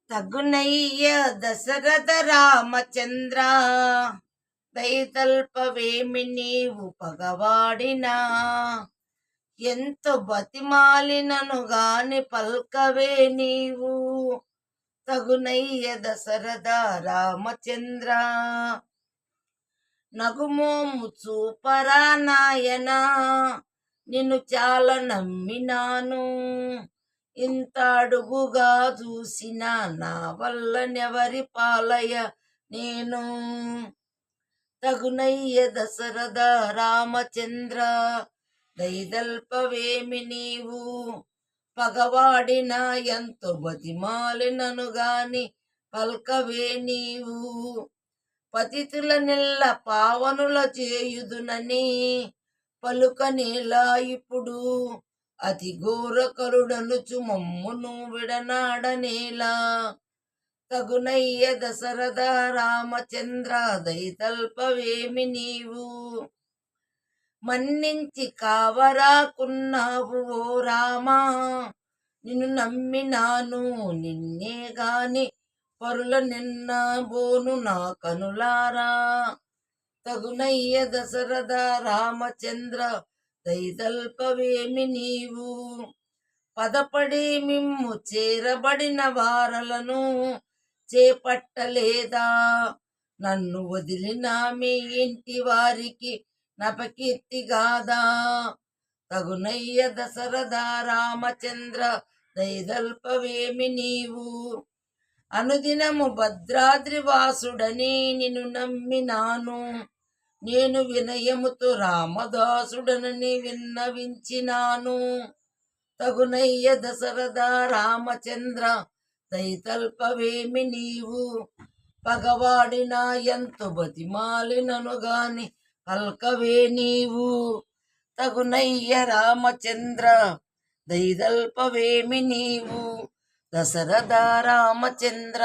తగునయ్య దశరథ రామచంద్ర, దయతల్పవేమి నీవు పగవాడినా. ఎంతో బతిమాలినను గాని పల్కవే నీవు, తగునయ్య దశరథ రామచంద్ర. నగుమోము చూపరా నాయనా, నిన్ను చాలా నమ్మినాను. ఇంత అడుగుగా చూసిన నా వల్ల నెవరి పాలయ నేను. తగునయ్య దశరథ రామచంద్ర, దయదల్పవేమి నీవు పగవాడిన. ఎంతో బతిమాలినను గాని పల్కవే నీవు, పతితుల నిల్ల పావనుల చేయుదునని పలుకనేలా ఇప్పుడు. అతి ఘోరకరుడనుచు మమ్మును విడనాడనేలా. తగునయ్య దశరథ రామచంద్ర, దయతల్పవేమి నీవు. మన్నించి కావరాకున్నావు ఓ రామా, నిన్ను నమ్మినాను నిన్నే గాని పరుల నిన్న బోను నా కనులారా. తగునయ్య దశరథ రామచంద్ర, దయతల్పవేమి నీవు. పదపడి మిమ్ము చేరబడిన వారలను చేపట్టలేదా. నన్ను వదిలిన మీ ఇంటి వారికి నపకీర్తిగాదా. తగునయ్య దశరథ రామచంద్ర, దయదల్పవేమి నీవు. అనుదినము భద్రాద్రి వాసుడని నిన్ను నమ్మినాను. నేను వినయముతో రామదాసుడనని విన్నవించినాను. తగునయ్య దశరథ రామచంద్ర, దయతల్పవేమి నీవు. పగవాడిన ఎంతో బతిమాలినను గాని పల్కవే నీవు. తగునయ్య రామచంద్ర, దయదల్పవేమి నీవు. దశరథ రామచంద్ర.